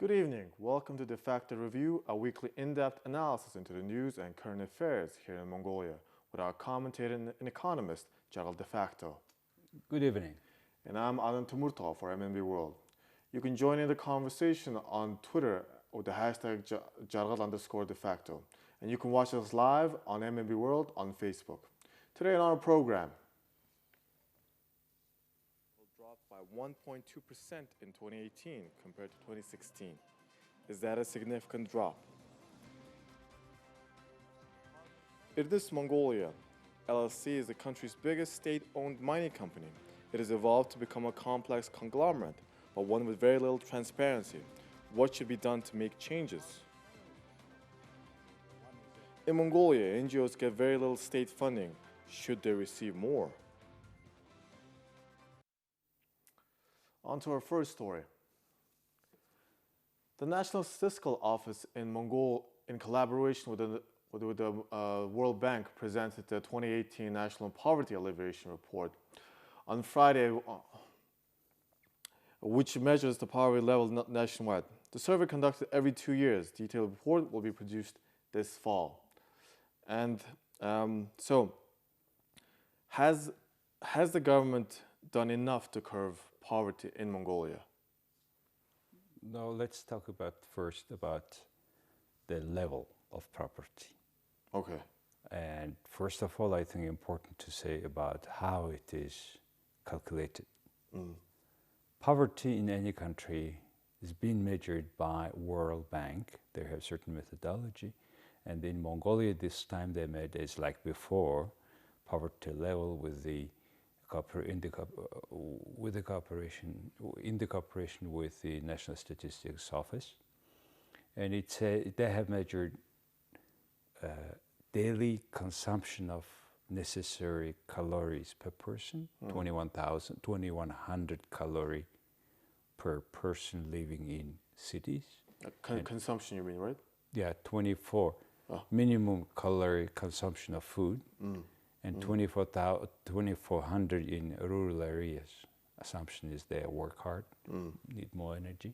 Good evening. Welcome to Defacto Review, a weekly in-depth analysis into the news and current affairs here in Mongolia with our commentator and economist, Jargal Defacto. Good evening. And I'm Alan Tumurtov for MNB World. You can join in the conversation on Twitter with the hashtag Jargal_Defacto. And you can watch us live on MNB World on Facebook. Today on our program, dropped by 1.2% in 2018 compared to 2016. Is that a significant drop? Erdenes, Mongolia, LLC is the country's biggest state-owned mining company. It has evolved to become a complex conglomerate, but one with very little transparency. What should be done to make changes? In Mongolia, NGOs get very little state funding. Should they receive more? On to our first story. The National Statistical Office in Mongol, in collaboration with the World Bank, presented the 2018 National Poverty Alleviation Report on Friday, which measures the poverty level nationwide. The survey conducted every 2 years. Detailed report will be produced this fall. And so, has the government done enough to curb poverty in Mongolia? Now let's talk first about the level of poverty. Okay. And first of all, I think important to say about how it is calculated. Poverty in any country is being measured by World Bank. They have certain methodology. And in Mongolia this time they made it like before, poverty level with the cooperation with the National Statistics Office, and they have measured daily consumption of necessary calories per person, 2,100 calories per person living in cities. Consumption, you mean, right? Yeah, 24 minimum calorie consumption of food. And 2,400 in rural areas. Assumption is they work hard, need more energy.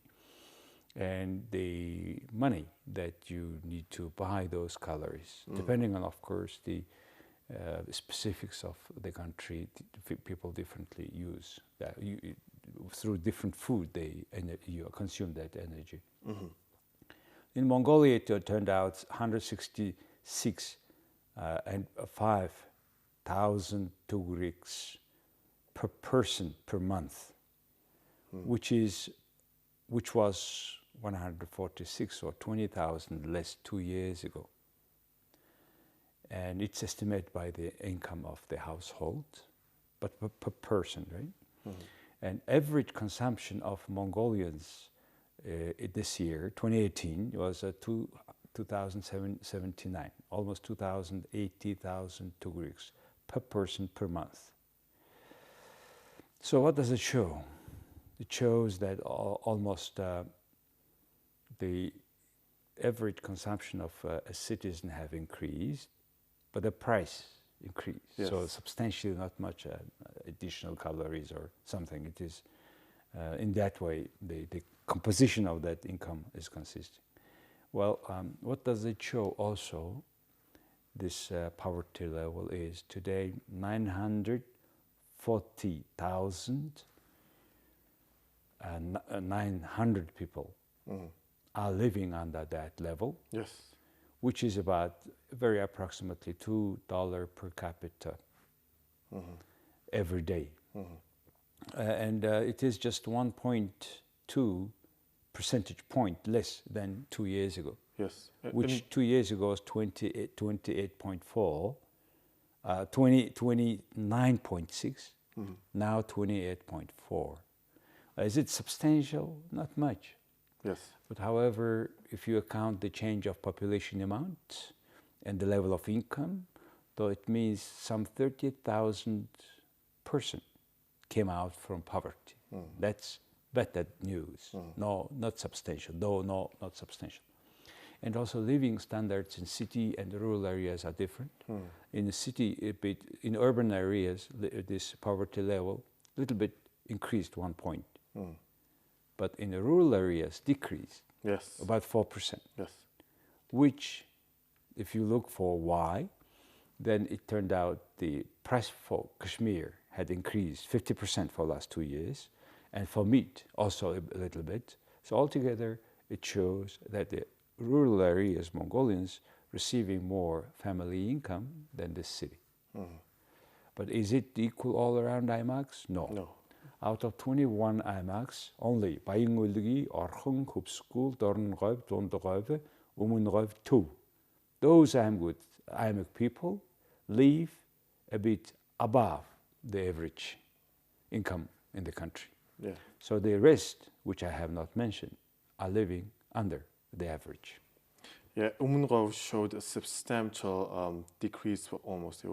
And the money that you need to buy those calories, depending on, of course, the specifics of the country, people differently use that. Through different food, you consume that energy. In Mongolia, it turned out 166 and 5,000 tugriks per person per month, which was 146 or 20,000 less 2 years ago. And it's estimated by the income of the household, but per person, right? And average consumption of Mongolians this year, 2018, was 2,079, almost 2,080,000 tugriks per person per month. So what does it show? It shows that almost the average consumption of a citizen have increased, but the price increased. Yes. So substantially not much additional calories or something. It is in that way the composition of that income is consistent. Well, what does it show also? This poverty level is today 940,900 people are living under that level. Yes. Which is about very approximately $2 per capita every day. And it is just 1.2 percentage point less than 2 years ago. Yes. Which 2 years ago was 28.6, now 28.4. Is it substantial? Not much. Yes. But however, if you account the change of population amount and the level of income, though it means some 30,000 person came out from poverty. That's better news. No, not substantial. Not substantial. And also living standards in city and rural areas are different. In the city, in urban areas, this poverty level a little bit increased 1 point. But in the rural areas, decreased Yes. about 4%, Yes. which, if you look for why, then it turned out the price for Kashmir had increased 50% for the last 2 years, and for meat also a little bit. So altogether, it shows that the rural areas, Mongolians, receiving more family income than the city. But is it equal all around IMAX? No. No. Out of 21 IMAX, only Bayingulgi, Orkhung, Hupskul, Dorngoib, Dondogoib, Umungoib 2. Those IMAC people live a bit above the average income in the country. Yeah. So the rest, which I have not mentioned, are living under the average. Yeah, Umunrov showed a substantial decrease. Almost,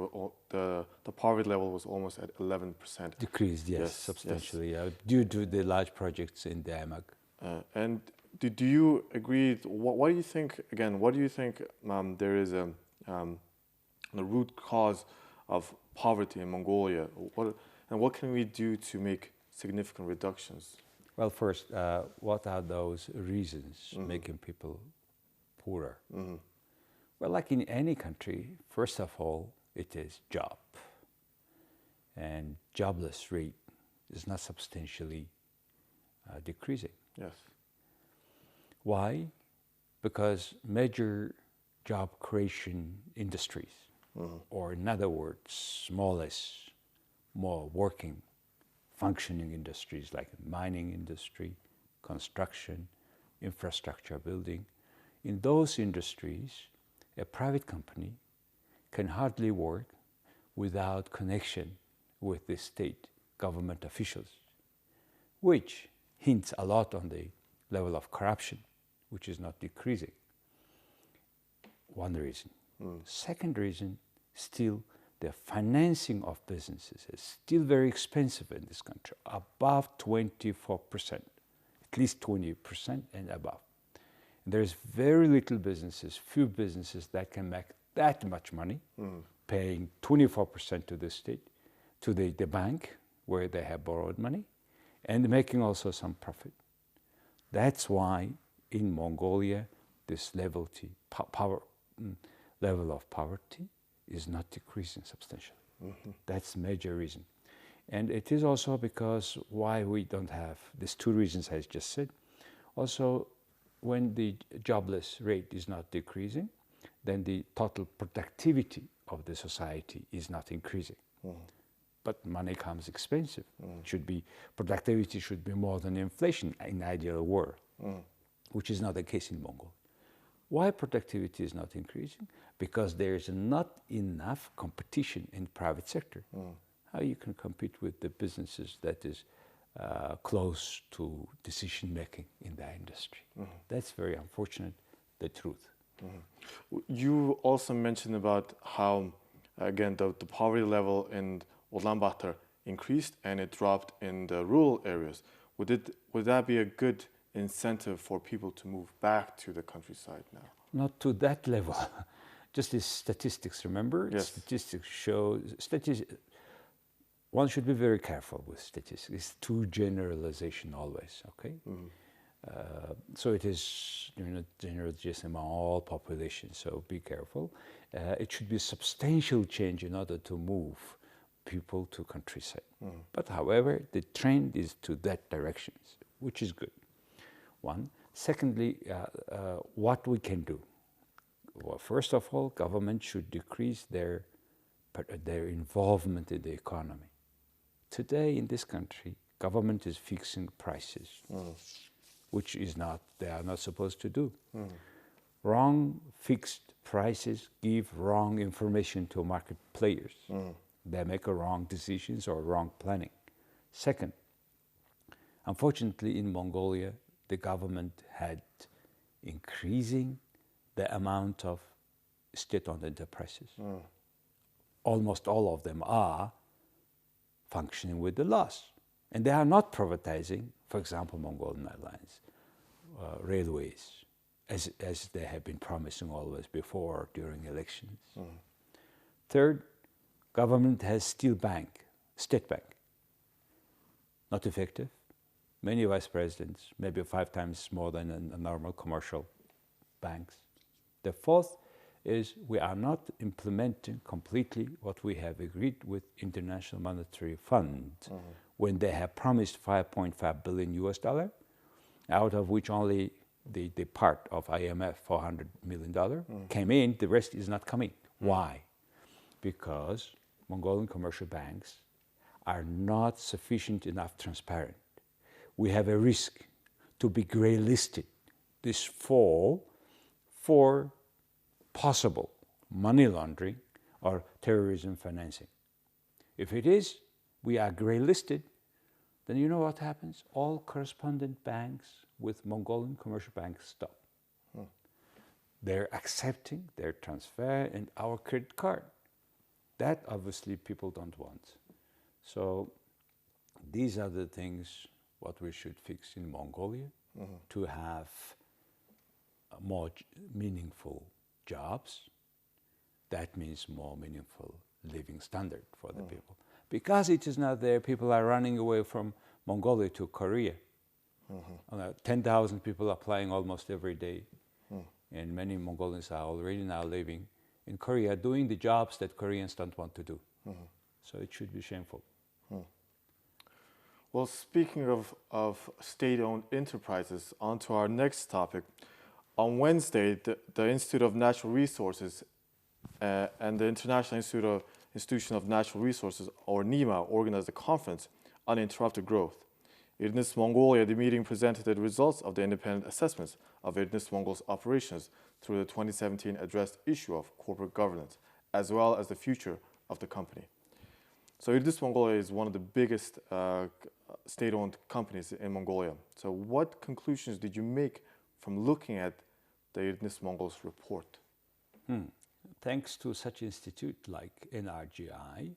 the poverty level was almost at 11%. Decreased, yes, substantially, due to the large projects in the IMAC. And do you agree? What do you think? Again, what do you think? There is the root cause of poverty in Mongolia. What can we do to make significant reductions? Well, first, what are those reasons making people poorer? Well, like in any country, first of all, it is job. And jobless rate is not substantially decreasing. Yes. Why? Because major job creation industries, or in other words, smallest, more working, functioning industries like mining industry, construction, infrastructure building, in those industries, a private company can hardly work without connection with the state government officials, which hints a lot on the level of corruption, which is not decreasing. One reason. Second reason, still the financing of businesses is still very expensive in this country, above 24%, at least 20% and above. There's very little businesses, few businesses that can make that much money, paying 24% to the state, to the bank where they have borrowed money, and making also some profit. That's why in Mongolia, this level of poverty is not decreasing substantially. That's a major reason. And it is also because why we don't have these two reasons I just said. Also, when the jobless rate is not decreasing, then the total productivity of the society is not increasing. But money comes expensive. Productivity should be more than inflation in ideal world, which is not the case in Mongolia. Why productivity is not increasing? Because there is not enough competition in private sector. How you can compete with the businesses that is close to decision making in the industry? That's very unfortunate, the truth. You also mentioned about how, again, the poverty level in Ulaanbaatar increased and it dropped in the rural areas. Would that be a good incentive for people to move back to the countryside now? Not to that level. Just the statistics, remember? Yes. Statistics show, one should be very careful with statistics. It's too generalization always, okay? So it is generalization among all populations, so be careful. It should be a substantial change in order to move people to countryside. But however, the trend is to that direction, which is good. One. Secondly, what we can do. Well, first of all, government should decrease their involvement in the economy. Today in this country, government is fixing prices, which they are not supposed to do. Wrong fixed prices give wrong information to market players. They make wrong decisions or wrong planning. Second, unfortunately in Mongolia, the government had increasing the amount of state-owned enterprises. Almost all of them are functioning with the loss. And they are not privatizing, for example, Mongolian Airlines, railways, as they have been promising always before during elections. Third, government has still state bank, not effective, many vice presidents, maybe 5 times more than a normal commercial banks. The fourth is we are not implementing completely what we have agreed with International Monetary Fund when they have promised 5.5 billion US dollar, out of which only the part of IMF, $400 million, came in, the rest is not coming. Why? Because Mongolian commercial banks are not sufficient enough transparent. We have a risk to be gray listed this fall for possible money laundering or terrorism financing. If it is, we are gray listed, then you know what happens? All correspondent banks with Mongolian commercial banks stop. They're accepting their transfer and our credit card. That obviously people don't want. So these are the things what we should fix in Mongolia to have more meaningful jobs. That means more meaningful living standard for the people. Because it is not there, people are running away from Mongolia to Korea. 10,000 people applying almost every day. And many Mongolians are already now living in Korea doing the jobs that Koreans don't want to do. So it should be shameful. Well, speaking of state-owned enterprises, on to our next topic. On Wednesday, the Institute of Natural Resources and the International Institution of Natural Resources, or NIMA, organized a conference on uninterrupted growth. Erdenes, Mongolia, the meeting presented the results of the independent assessments of Erdenes Mongol's operations through the 2017 addressed issue of corporate governance, as well as the future of the company. So Erdenes Mongolia is one of the biggest state-owned companies in Mongolia. So what conclusions did you make from looking at the Erdenes Mongol's report? Thanks to such institute like NRGI,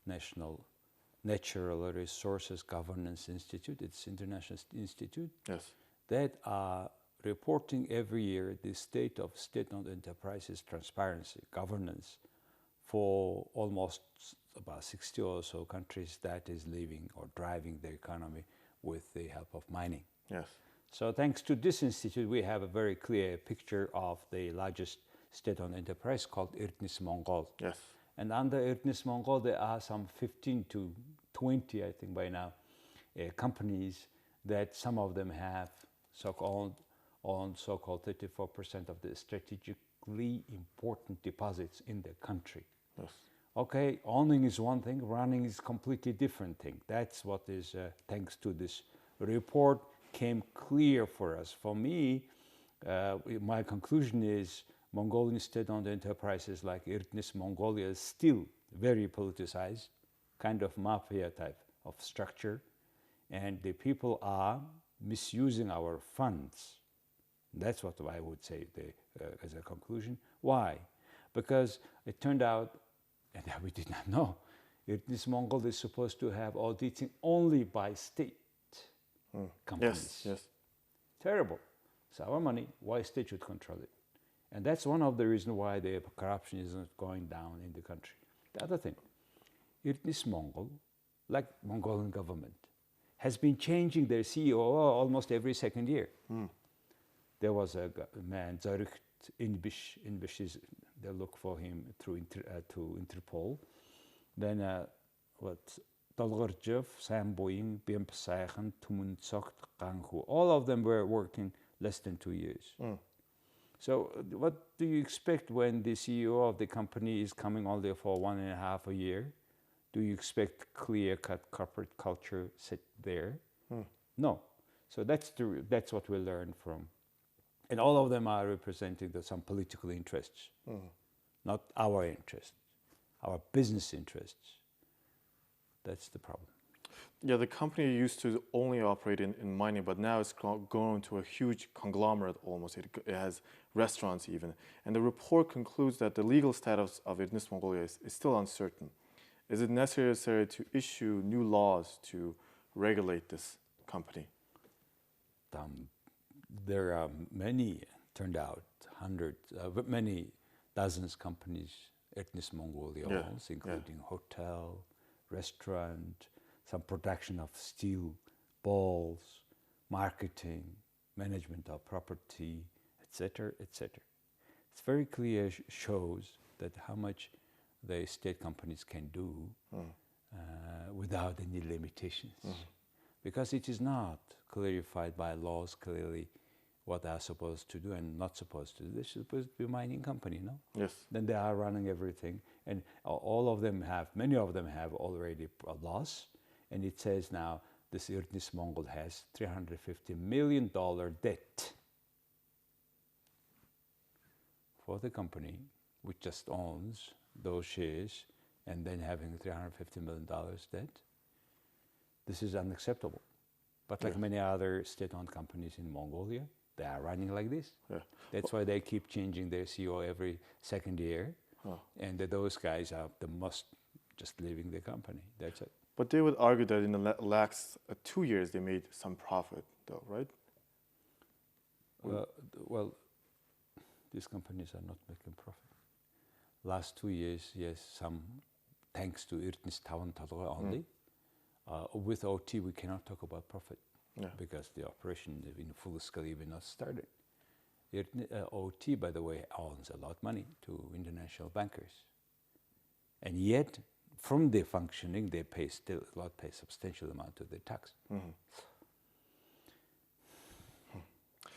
National Natural Resources Governance Institute, it's international institute, Yes. that are reporting every year the state of state-owned enterprises transparency, governance for almost about 60 or so countries that is living or driving the economy with the help of mining. Yes. So thanks to this institute, we have a very clear picture of the largest state-owned enterprise called Erdenes Mongol. Yes. And under Erdenes Mongol, there are some 15 to 20, I think by now, companies that some of them have so-called 34% of the strategically important deposits in the country. Yes. Okay, owning is one thing, running is completely different thing. That's what is, thanks to this report, came clear for us. For me, my conclusion is Mongolian state-owned enterprises like Erdenes Mongolia is still very politicized, kind of mafia type of structure, and the people are misusing our funds. That's what I would say as a conclusion. Why? Because it turned out, and we did not know, Erdenes Mongol is supposed to have auditing only by state companies. Yes, yes. Terrible. It's our money. Why state should control it? And that's one of the reasons why the corruption isn't going down in the country. The other thing, Erdenes Mongol, like Mongolian government, has been changing their CEO almost every second year. There was a man, Zaricht Inbish is, they look for him through to Interpol. Then Dolgorjev, Sam Boeing, Bimp Saichen, Tumun Tsokt, Kanghu, all of them were working less than 2 years. So what do you expect when the CEO of the company is coming only for 1.5 a year? Do you expect clear-cut corporate culture set there? No. So that's what we learned from. And all of them are representing some political interests, not our interests, our business interests. That's the problem. Yeah, the company used to only operate in mining, but now it's grown to a huge conglomerate almost. It has restaurants even. And the report concludes that the legal status of Erdenes Mongolia is still uncertain. Is it necessary to issue new laws to regulate this company? There are many, turned out, hundreds, many dozens companies Erdenes Mongolia owns, including hotel, restaurant, some production of steel balls, marketing, management of property, etc., etc. It's very clear, shows that how much the state companies can do without any limitations. Because it is not clarified by laws clearly what they are supposed to do and not supposed to do. They're supposed to be a mining company, no? Yes. Then they are running everything. And all of them have, many of them have already a loss. And it says now, this Erdenes Mongol has $350 million debt for the company, which just owns those shares, and then having $350 million debt. This is unacceptable. But like many other state-owned companies in Mongolia, they are running like this. Yeah. That's why they keep changing their CEO every second year. And those guys are the most just leaving the company. That's it. But they would argue that in the last 2 years they made some profit, though, right? Well, these companies are not making profit. Last 2 years, yes, some thanks to Erdenes Town only. With OT, we cannot talk about profit because the operation in full scale even not started. OT, by the way, owns a lot of money to international bankers. And yet, from their functioning, they pay substantial amount of the tax.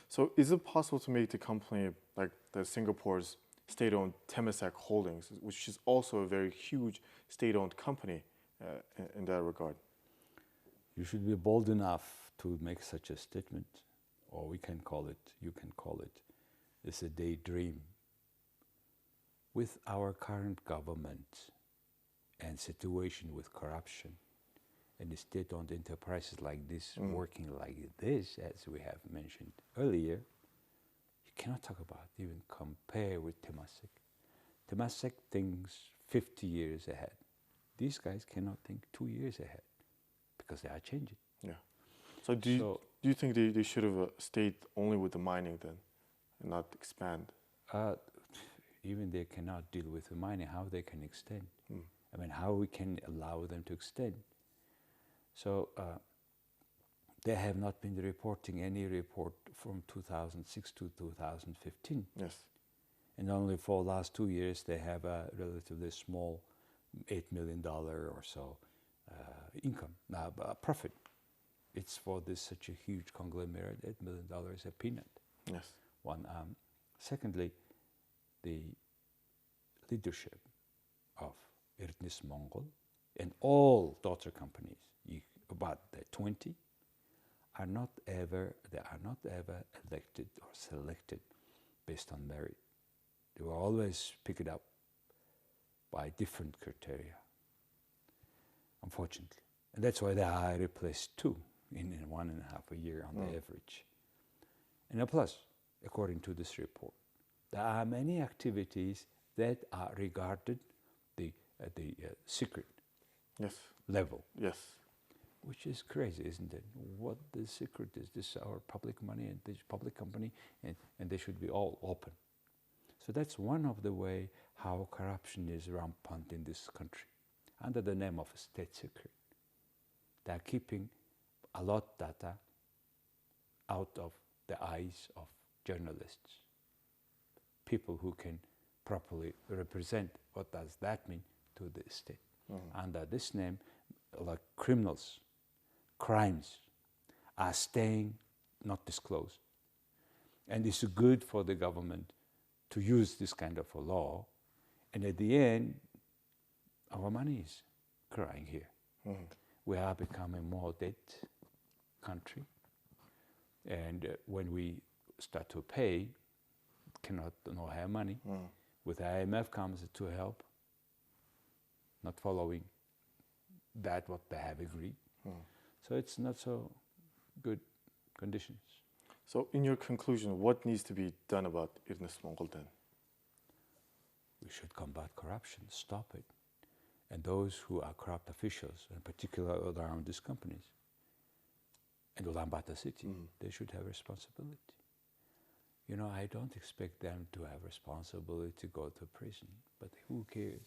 So is it possible to make the company like the Singapore's state-owned Temasek Holdings, which is also a very huge state-owned company in that regard? You should be bold enough to make such a statement, or we can call it, you can call it, it's a daydream. With our current government and situation with corruption and the state-owned enterprises like this working like this, as we have mentioned earlier, you cannot talk about, even compare with Temasek. Temasek thinks 50 years ahead. These guys cannot think 2 years ahead because they are changing. Yeah. So do you think they should have stayed only with the mining then and not expand? Even they cannot deal with the mining, how they can extend? I mean, how we can allow them to extend? So they have not been reporting any report from 2006 to 2015. Yes. And only for the last 2 years, they have a relatively small $8 million or so income, profit. It's for this such a huge conglomerate, $8 million is a peanut. Yes. One. Secondly, the leadership of Erdenes Mongol and all daughter companies, about 20, they are not ever elected or selected based on merit. They were always picked up by different criteria, unfortunately. And that's why they are replaced too in 1.5 year on the average. And plus, according to this report, there are many activities that are regarded at the secret level. Yes. Which is crazy, isn't it? What the secret is? This is our public money and this public company, and they should be all open. So that's one of the way how corruption is rampant in this country, under the name of a state secret. They are keeping a lot of data out of the eyes of journalists, people who can properly represent what does that mean to the state. Under this name, like criminals, crimes are staying not disclosed. And it's good for the government to use this kind of a law. And at the end, our money is crying here. We are becoming more debt country. And when we start to pay, cannot no have money. With IMF comes to help, not following that what they have agreed. So it's not so good conditions. So in your conclusion, what needs to be done about Erdenes Mongol then? We should combat corruption, stop it. And those who are corrupt officials, in particular around these companies, and Ulaanbaatar city, they should have responsibility. You know, I don't expect them to have responsibility to go to prison, but who cares?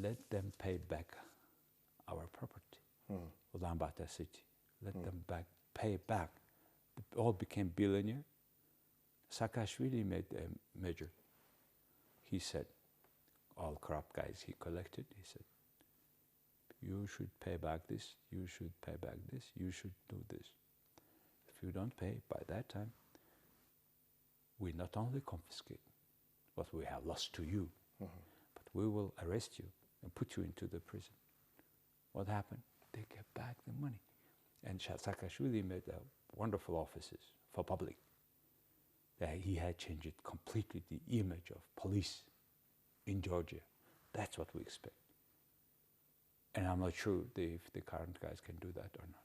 Let them pay back our property, Ulaanbaatar city. Let them pay back they all became billionaire. Saakashvili made a measure. He said, all corrupt guys he collected, he said, you should pay back this, you should pay back this, you should do this. If you don't pay by that time, we not only confiscate what we have lost to you, but we will arrest you and put you into the prison. What happened? They get back the money. And Saakashvili made wonderful offices for public. He had changed completely the image of police in Georgia. That's what we expect. And I'm not sure if the current guys can do that or not.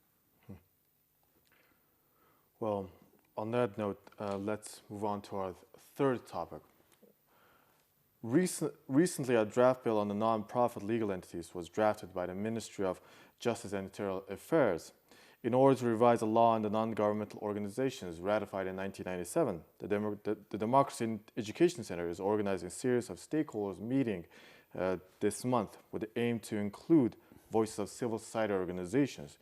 Well, on that note, let's move on to our third topic. Recently, a draft bill on the non-profit legal entities was drafted by the Ministry of Justice and Interior Affairs in order to revise a law on the non-governmental organizations ratified in 1997. The Democracy in Education Center is organizing a series of stakeholders meeting this month with the aim to include voices of civil society organizations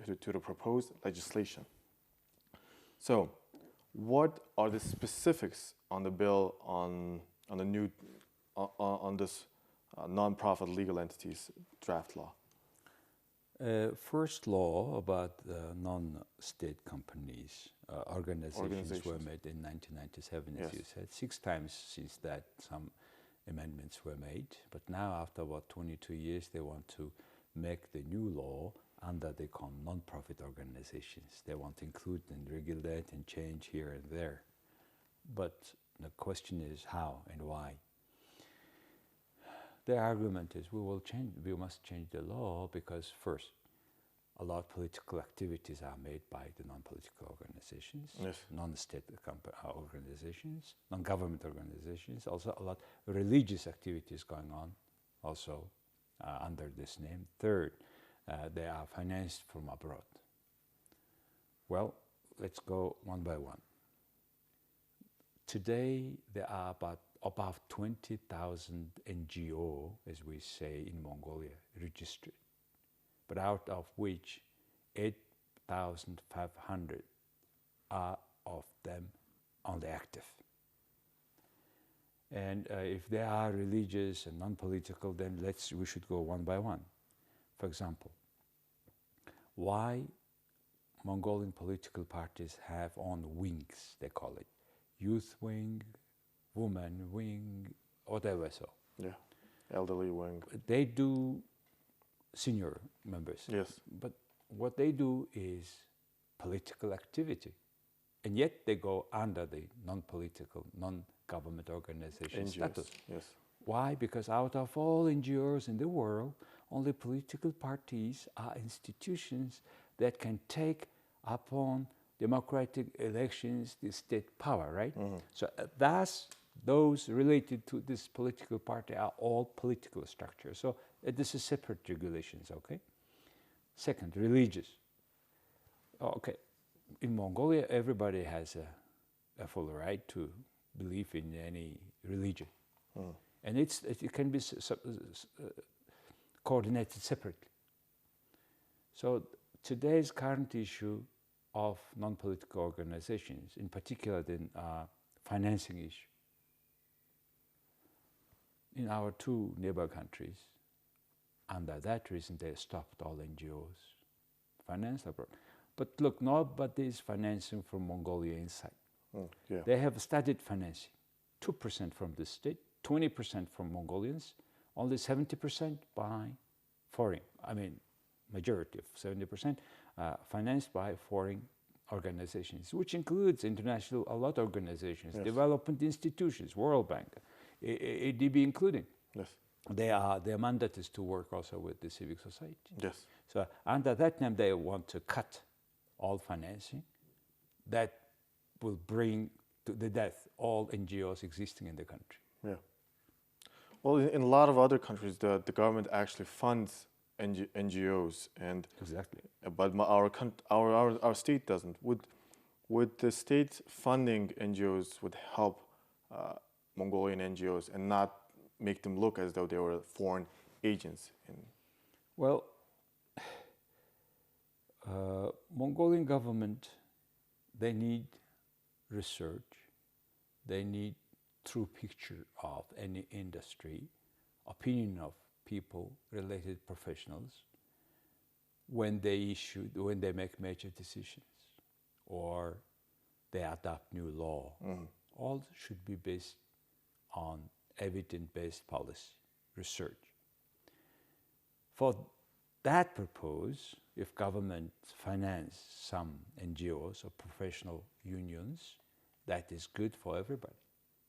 to the proposed legislation. So, what are the specifics on the bill on this non-profit legal entities draft law? First law about non-state companies, organizations were made in 1997, as you said. 6 times since that some amendments were made. But now, after about 22 years, they want to make the new law under the non-profit organizations. They want to include and regulate and change here and there. But the question is how and why. The argument is we must change the law because first, a lot of political activities are made by the non-political organizations, non-state organizations, non-government organizations, also a lot of religious activities going on also under this name. Third, they are financed from abroad. Well, let's go one by one. Today, there are about 20,000 NGO, as we say in Mongolia, registered, but out of which 8,500 are of them only active. And if they are religious and non-political, then we should go one by one. For example, why Mongolian political parties have on wings, they call it, youth wing, woman wing, whatever so. Yeah, elderly wing. They do senior members. Yes. But what they do is political activity. And yet they go under the non-political, non-government organization NGOs, status. yes. Why? Because out of all NGOs in the world, only political parties are institutions that can take upon democratic elections the state power, right? So those related to this political party are all political structures. So this is separate regulations, okay? Second, religious. Okay, in Mongolia, everybody has a full right to believe in any religion. And it can be coordinated separately. So today's current issue of non-political organizations, in particular the financing issue. In our 2 neighbor countries, under that reason they stopped all NGOs, finance abroad. But look, nobody is financing from Mongolia inside. They have started financing, 2% from the state, 20% from Mongolians, only 70% by foreign, majority of 70%, financed by foreign organizations, which includes international, a lot of organizations, development institutions, World Bank, ADB including. Yes. Their mandate is to work also with the civic society. Yes. So under that name, they want to cut all financing. That will bring to the death all NGOs existing in the country. Yeah. Well, in a lot of other countries, the government actually funds NGOs, and exactly. But our state doesn't. Would the state funding NGOs would help Mongolian NGOs and not make them look as though they were foreign agents? Well, Mongolian government they need research, they need true picture of any industry, opinion of people, related professionals, when they make major decisions or they adopt new law. All should be based on evidence-based policy, research. For that purpose, if government finance some NGOs or professional unions, that is good for everybody.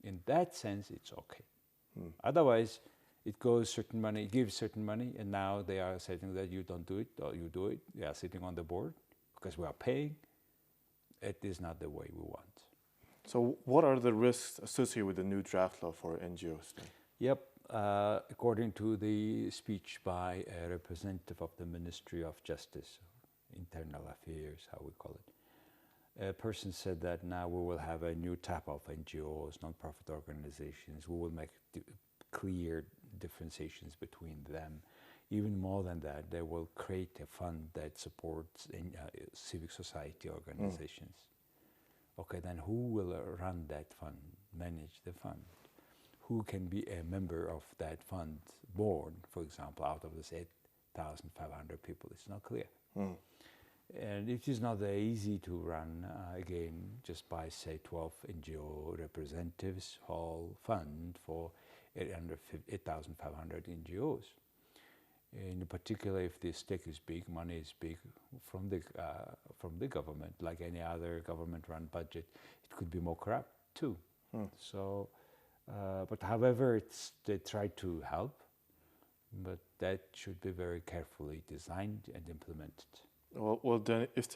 In that sense, it's okay. Otherwise, it gives certain money, and now they are saying that you don't do it or you do it. They are sitting on the board because we are paying. It is not the way we want. So what are the risks associated with the new draft law for NGOs then? Yep. According to the speech by a representative of the Ministry of Justice, Internal Affairs, how we call it, a person said that now we will have a new type of NGOs, non-profit organizations. We will make clear differentiations between them. Even more than that, they will create a fund that supports civic society organizations. Okay, then who will run that fund, manage the fund? Who can be a member of that fund board, for example, out of this 8,500 people? It's not clear. And it is not that easy to run, again, just by, say, 12 NGO representatives, whole fund for 8,500 NGOs. In particular, if the stake is big, money is big from the government, like any other government-run budget, it could be more corrupt too. So, but however, they try to help, but that should be very carefully designed and implemented. Well, then, if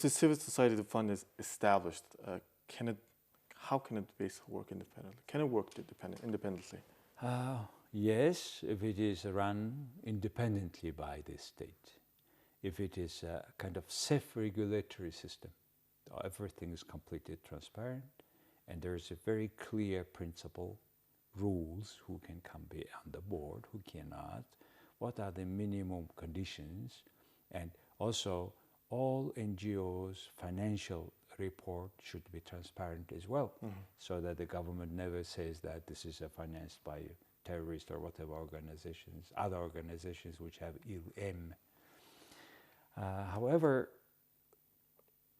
the civil society fund is established, how can it basically work independently? Can it work independently? Yes, if it is run independently by the state. If it is a kind of self-regulatory system, everything is completely transparent, and there is a very clear principle, rules, who can be on the board, who cannot, what are the minimum conditions, and also all NGOs' financial report should be transparent as well, so that the government never says that this is financed by terrorists or whatever organizations, other organizations which have ill aim. However,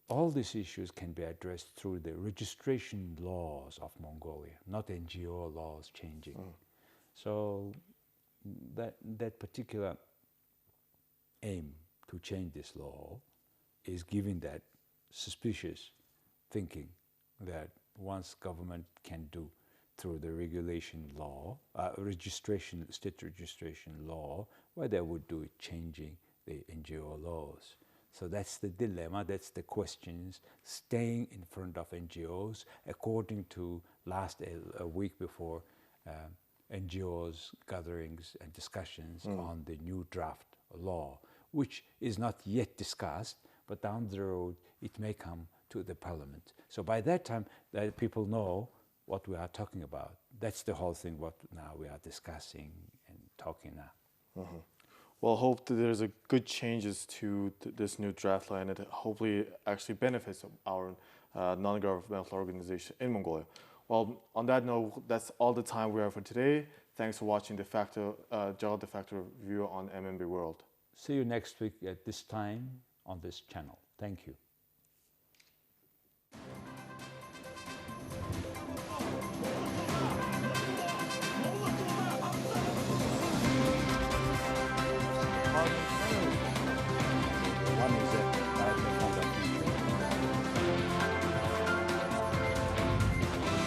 all these issues can be addressed through the registration laws of Mongolia, not NGO laws changing. So that particular aim to change this law is giving that suspicious thinking that once government can do through the regulation law, state registration law, why they would do it changing the NGO laws. So that's the dilemma, that's the questions staying in front of NGOs, according to a week before NGOs gatherings and discussions on the new draft law, which is not yet discussed, but down the road it may come to the parliament. So by that time, that people know what we are talking about. That's the whole thing what now we are discussing and talking now. Well, hope that there's a good changes to this new draft law, and it hopefully actually benefits our non-governmental organization in Mongolia. Well, on that note, that's all the time we have for today. Thanks for watching Defacto, Jargal Defacto review on MMB World. See you next week at this time on this channel. Thank you.